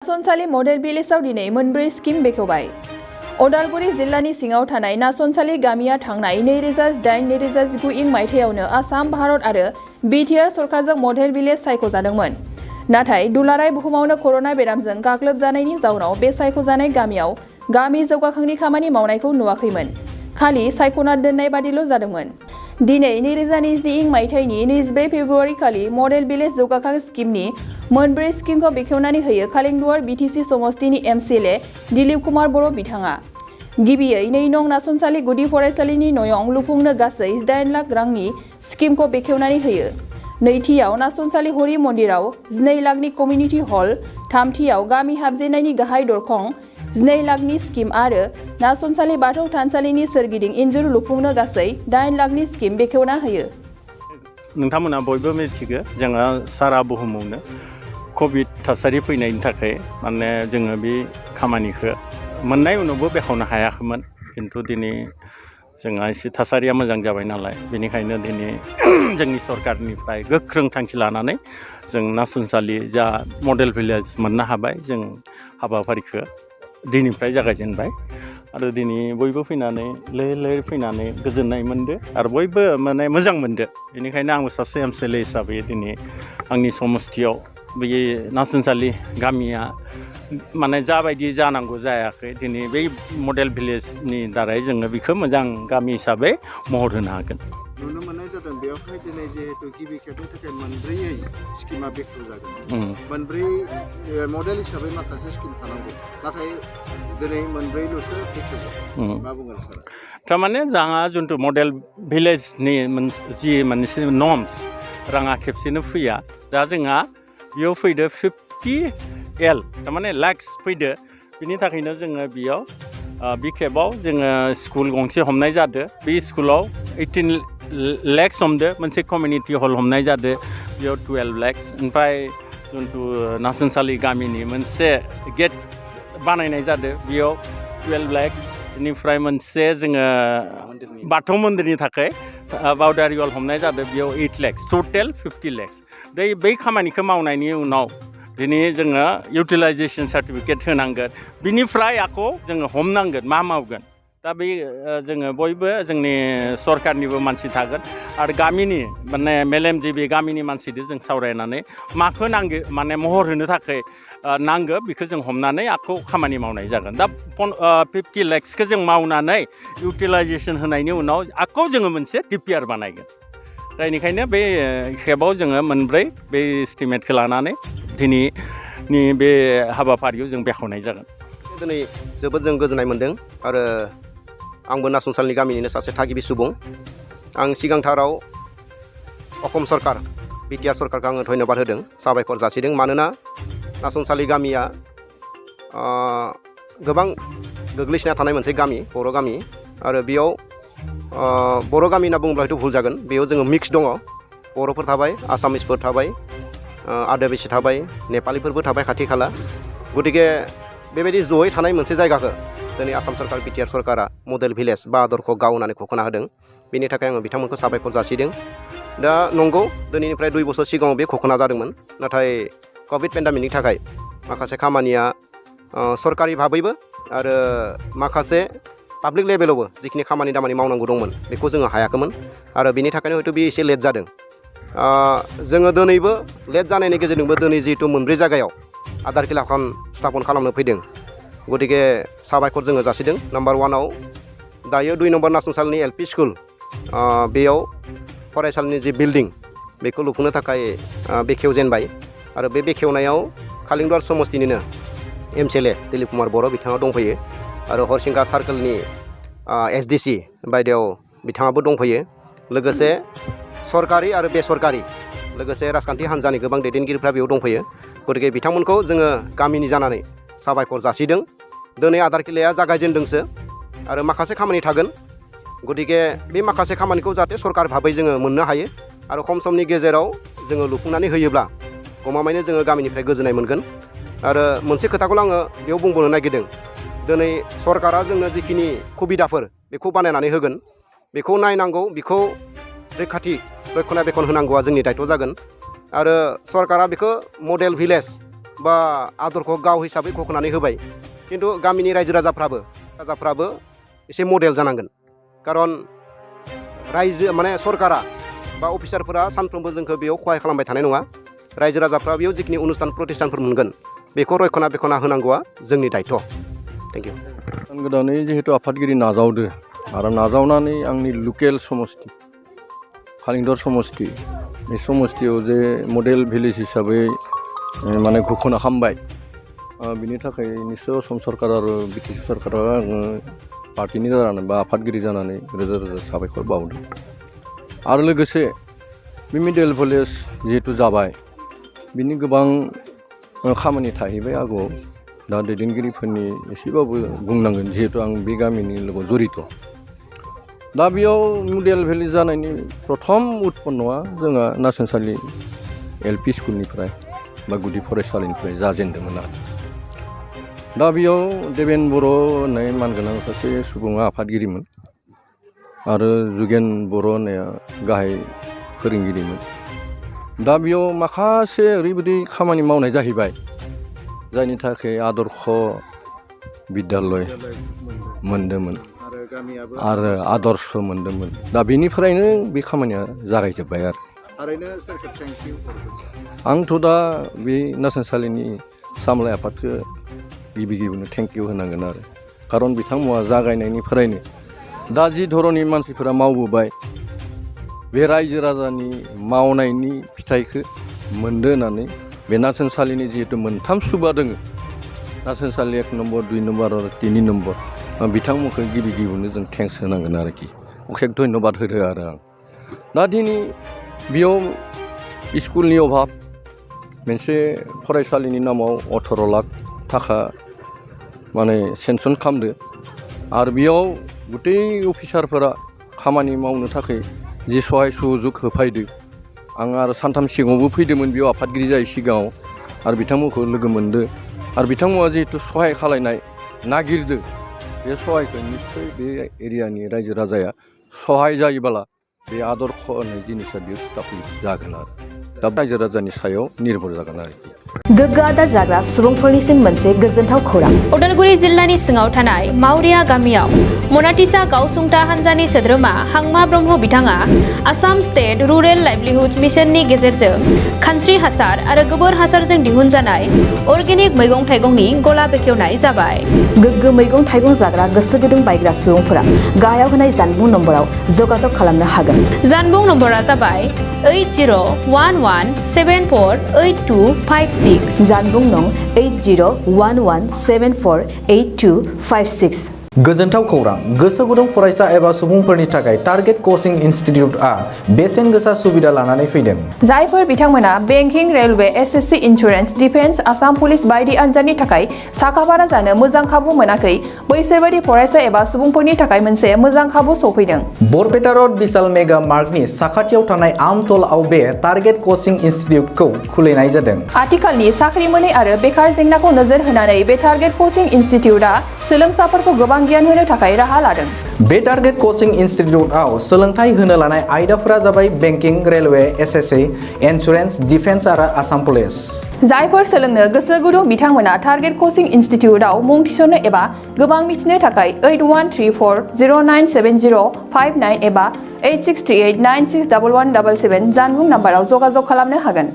नासनसालि model भिलेजाव दिनै मोनब्रै scheme बेखेवबाय। Udalguri जिल्लानि सिङाव थानाय नासनसालि गामिया थांनाय 2008-2019 इं मायथाइयावनो आसाम, भारत आरो बिटिआर सरकारजों मडेल भिलेज सायख'जादोंमोन। नाथाय दुलाराय बुहुमावनो कर'ना बेरामजों गाग्लोबजानायनि जाउनाव बे सायख'जानाय गामियाव गामि जौगाखांनि खामानि मावनायखौ नुवाखैमोन। खालि सायख'ना दोननाय बादिल' जादोंमोन। दिनै 2022 इं मायथाइनि 24 फेब्रुआरि खालि मडेल भिलेज जौगाखां स्किमनि मोनब्रै स्किमखौ बेखेवनानै होयो कालिंदुवार बिटिसि समस्तिनि एमसिएलए दिलीप कुमार बर' बिथाङा। गिबियै 2 नं नासनसालि गुदि फरायसालिनि न'यं लुफुंनो गासै 8 लाख रांनि स्किमखौ बेखेवनानै होयो। नैथियाव नासनसालि हरि मन्दिराव 12 लाखनि कमिउनिटि हल, थामथियाव गामि हाबजेननायनि गाहाय दरखं 2 लाखनि स्किम आरो नासनसालि बाथौ थानसालिनि सोरगिदिं इन्जुर लुफुंनो गासै 8 लाखनि स्किम बेखेवना होयो। नोंथांमोना बयबो मिथिगौ जोङो सारा बुहुमावनो कभिड थासारि फैनायनि थाखाय माने जोङो बे खामानिखौ मोननाय उनावबो बेखावनो हायाखैमोन। खिन्थु दिनै जोंहा एसे थासारिया मोजां जाबाय नालाय, बेनिखायनो दिनै जोंनि सरकारनिफ्राय गोख्रों थांखि लानानै जों नासनसालि जा मडेल भिलेज मोननो हाबाय। जों हाबाफारिखौ दिनैनिफ्राय जागायजेनबाय आरो दिनै बयबो फैनानै लैहोर फैनानै गोजोननाय मोनदो आरो बयबो माने मोजां मोनदो। बेनिखायनो आंबो सासे एमसिएलए हिसाबै दिनै आंनि समस्थियाव बे नासनसालि गामिया माने जाबायदि जानांगौ जायाखै, दिनै बै मडेल भिलेजनि दारै जोङो बेखौ मोजां गामि हिसाबै महर होनो हागोन। नुनो मोननाय जादों बेयावहाय दिनै जिहेतु गिबि खेबनि थाखाय मोनब्रैयै स्किमा बेखेवजागोन। मोनब्रै मडेल हिसाबै माखासे स्किम थानांगौ, नाथाय दिनै मोनब्रैल'सो बेखेवगोन। मा बुंगोन सार? थारमाने जोंहा जिथु मडेल भिलेजनि जि मोनसे नर्म्स राङा खेबसेनो फैया। दा जोंहा बेयाव फैदो 50L थारमाने लाक्स फैदो। बिनि थाखायनो जोङो बेयाव बे खेबाव जोङो स्कुल गंसे हमनाय जादो। बे स्कुलाव 18 लाक्स हमदो, मोनसे कमिउनिटि हल हमनाय जादो, बेयाव 12 लाक्स। ओमफ्राय जिथु नासनसालि गामिनि मोनसे गेट बानायनाय जादो, बेयाव 12 लाक्स। बेनिफ्राय मोनसे जोङो बाथौ मन्दिरनि थाखाय बाउडारि वाल हमनाय जादों, बेयाव 8 लाक्स, टटेल 50 लाक्स। बै खामानिखौ मावनायनि उनाव दिनै जोङो इउटिलाइजेसन सार्टिफिकेट होनांगोन। बिनिफ्राय आखौ जोङो हमनांगोन मा मावगोन। दा बे जोङो बयबो जोंनि सरकारनिबो मानसि थागोन आरो गामिनि माने मेलेमजिबि गामिनि मानसिजों जों सावरायनानै माखौ नांगौ माने महर होनो थाखाय नांगौ बेखौ जों हमनानै आखौ खामानि मावनाय जागोन। दा 50 लाक्सखौ जों मावनानै इउटिलाइजेसन होनायनि उनाव आखौ जोङो मोनसे डिपिआर बानायगोन। दा बेनिखायनो बे खेबाव जोङो मोनब्रै बे एस्टिमेटखौ लानानै दिनैनि बे हाबाफारियाव जों बेखेवनाय जागोन। दिनै जोबोद जों गोजोननाय मोन्दों आरो आंबो नासनसालिनि गामिनिनो सासे थागिबि सुबुं। आं सिगांथाराव असम सरकार बिटिआर सरकारखौ आङो धन्यबाद होदों, साबायखर जासिदों। मानोना नासनसालि गामिया गोबां गोग्लैसोना थानाय मोनसे गामि, बर' गामि। आरो बेयाव बर' गामि होनना बुङोब्ला हयथ' भुल जागोन। बेयाव जोङो मिक्स दङ, बर'फोर थाबाय, आसामिसफोर थाबाय, आदिबासि थाबाय, नेपालिफोरबो थाबाय खाथि खाला। गतिके बेबायदि जयै थानाय मोनसे जायगाखौ दिनै आसाम सरकार बिटिआर सरकारा मडेल भिलेज बा आदर्श गाव होननानै घोषणा होदों। बेनि थाखाय आङो बिथांमोनखौ साबायखर जासिदों। दा नंगौ, दिनैनिफ्राय 2 बोसोर सिगाङाव बे घोषणा जादोंमोन, नाथाय कभिड पेन्डामिकनि थाखाय माखासे खामानिया सरकारि भाबैबो आरो माखासे पाब्लिक लेभेलावबो जिखिनि खामानि दामानि मावनांगौ दंमोन बेखौ जोङो हायाखैमोन आरो बेनि थाखायनो हयथ' बे एसे लेट जादों। जोङो दिनैबो लेट जानायनि गेजेरजोंबो दिनै जिहेतु मोनब्रै जायगायाव आधार किलाखान स्थापन खालामनो फैदों, गतिके साबायखर जोङो जासिदों। नाम्बार 1आव दायो 2 नम्बर नासनसालिनि एलपि स्कुल, बेयाव फरायसालिनि जि बिल्डिं बेखौ लुफुंनो थाखाय बेखेवजेनबाय आरो बे बेखेवनायाव कालिंदुवार समस्तिनिनो एमसिएलए दिलीप कुमार बर' बिथाङा दंफैयो आरो हरसिंगा सार्कोलनि एसडिसि बायदेव बिथाङाबो दंफैयो। लोगोसे सरकारि आरो बेसरकारि लोगोसे राजखान्थि हान्जानि गोबां दैदेनगिरिफ्रा बेयाव दंफैयो। गतिके बिथांमोनखौ जोङो गामिनि जानानै साबायखर जासिदों। दिनै आधार किलाया जागायजेनदोंसो आरो माखासे खामानि थागोन। गतिके बे माखासे खामानिखौ जाहाथे सरकार भाबै जोङो मोननो हायो आरो खम समनि गेजेराव जोङो लुफुंनानै होयोब्ला गमामायैनो जोङो गामिनिफ्राय गोजोननाय मोनगोन। आरो मोनसे खोथाखौल' आङो बेयाव बुंबावनो नागिरदों, दिनै सरकारा जोंनो जिखिनि सुबिदाफोर बेखौ बानायनानै होगोन, बेखौ नायनांगौ, बेखौ रैखाथि रक्षनाबेक्षन होनांगौआ जोंनि दायथ' जागोन। आरो सरकारा बेखौ मडेल भिलेज बा आदरखौ गाव हिसाबै गख'नानै होबाय खिन्थु गामिनि रायजो राजाफ्राबो एसे मडेल जानांगोन खारन रायजो माने सरकारा बा अफिसारफोरा सानफ्रोमबो जोंखौ बेयाव खहाय खालामबाय थानाय नङा रायजो राजाफ्रा बेयाव जिखिनि अनुस्थान प्रतिष्ठानफोर मोनगोन बेखौ रयखना बेखना होनांगौआ जोंनि दायथ' थेंक इउ गोदानै जिहेतु आफादगिरि नाजावदो आरो नाजावनानै आंनि लकेल समस्ति खालिंदर समस्ति बे समस्तियाव जे मडेल भिलेज हिसाबै माने घोषणा खालामबाय बिनि थाखाय निस्सय असम सरकार आरो बिटिसि सरकारा आङो पार्टिनि जानानै बा आफादगिरि जानानै रोजा रोजा साबायखर बावदों आरो लोगोसे बे मडेल भिलेज जिहेतु जाबाय बिनि गोबां खामानि थाहैबाय आगुआव दा दैदेनगिरिफोरनि एसेबाबो बुंनांगोन जिहेतु आं बे गामिनि लोगो जड़ित दा बेयाव मडेल भिलेज जानायनि प्रथम उत्पन्नआ जोंहा नासनसालि एलपि स्कुलनिफ्राय बा गुदि फरायसालिनिफ्राय जाजेनदोंमोन आरो दा बेयाव देबेन बर' होननाय मानगोनां सासे सुबुङा आफादगिरिमोन आरो जुगेन बर' होननाया गाहाय फोरोंगिरिमोन दा बेयाव माखासे ओरैबायदि खामानि मावनाय जाहैबाय जायनि थाखाय आदर्श बिद्यालय मोनदोंमोन आरो आदर्श मोनदोंमोन दा बेनिफ्रायनो बे खामानिया जागायजोब्बाय आरो थारैनो सोरखौ थेंक इउ आंथ' दा बे नासनसालिनि सामलाय आफादखौ गिबियावनो थेंक इउ होनांगोन आरो खारन बिथांमोना जागायनायनिफ्रायनो दा जि धरननि मानसिफोरा मावबोबाय बे रायजो राजानि मावनायनि फिथाइखौ मोनदो होननानै बे नासनसालिनि जिहेतु मोनथाम सुबा दोङो नासनसालि 1 नम्बर 2 नम्बर आरो 3 नम्बर बिथांमोनखौ गिबियावनो जों थेंक्स होनांगोन आरोखि अखेक धन्यबाद होदो आरो आं दा दिनै बेयाव स्कुलनि अभाब मोनसे फरायसालिनि नामाव 18 लाख थाखा माने सेंसन खालामदो आरो बेयाव गुतै अफिसारफोरा खामानि मावनो थाखाय जि सहाय सुजुग होफायदो आं आरो सानथाम सिगाङावबो फैदोंमोन बेयाव आफादगिरि जायै सिगाङाव आरो बिथांमोनखौ लोगो मोनदो आरो बिथांमोना जिहेतु सहाय खालायनाय नागिरदो बे सहायखौ निस्सय बे एरियानि रायजो राजाया सहाय जायोबोला बे आदर्श होननाय जिनिसा बेयो स्टाब्लिश जागोन आरो दा रायजो राजानि सायाव निर्भर जागोन आरोखि गोग्गो आदार जाग्रा सुबुंफोरनिसिम मोनसे गोजोनथाव खौरां उदालगुरि जिल्लानि सिङाव थानाय मावरिया गामियाव मनाटिसा गावसुंथा हान्जानि सोद्रोमा हांमा ब्रह्म बिथाङा आसाम स्टेट रुरेल लाइभलिहुड मिशननि गेजेरजों खानस्रि हासार आरो गोबोर हासारजों दिहुनजानाय अर्गेनिक मैगं थाइगंनि गला बेखेवनाय जाबाय गोग्गो मैगं थाइगं जाग्रा गोसो गुदुं बायग्रा सुबुंफोरा गाहायाव होनाय जानबुं नम्बराव जगाजग खालामनो हागोन जानबुं नम्बरा जाबाय 8011748256 जानबुं नं 8011748256 गोजोनथाव खौरां गोसो गुदुं फरायसा एबा सुबुंफोरनि थाखाय टारगेट कचिं इनस्टिट्यूटआ बेसेन गोसा सुबिदा लानानै फैदों जायफोर बिथांमोना banking railway SSC insurance defence Assam police बायदि आनजादनि थाखाय साखाफारा जानो मोजां खाबु मोनाखै बैसोर बायदि फरायसा एबा सुबुंफोरनि थाखाय मोनसे मोजां खाबु सफैदों बरपेटा रोड विशाल मेगा मार्टनि साखाथियाव थानाय आमतलाव बे टारगेट कचिं इनस्टिट्यूटखौ खुलिनाय जादों आथिखालनि साख्रि मोनै आरो बेकार जेंनाखौ नोजोर होनानै बे टारगेट कचिं इनस्टिट्यूटआ सोलोंसाफोरखौ गोबां गियान होनो थाखाय राहा लादों बे टारगेट कचिं इनस्टिट्यूटआव सोलोंथाइ होनो लानाय आयदाफोरा जाबाय banking railway SSC insurance defence आरो आसाम पुलिस जायफोर सोलोंनो गोसो गुदुं बिथांमोना टारगेट कचिं इनस्टिट्यूटआव मुं थिसननो एबा गोबां मिथिनो थाखाय 8134097059 एबा 8638961177 जानबुं नाम्बाराव जगाजग खालामनो हागोन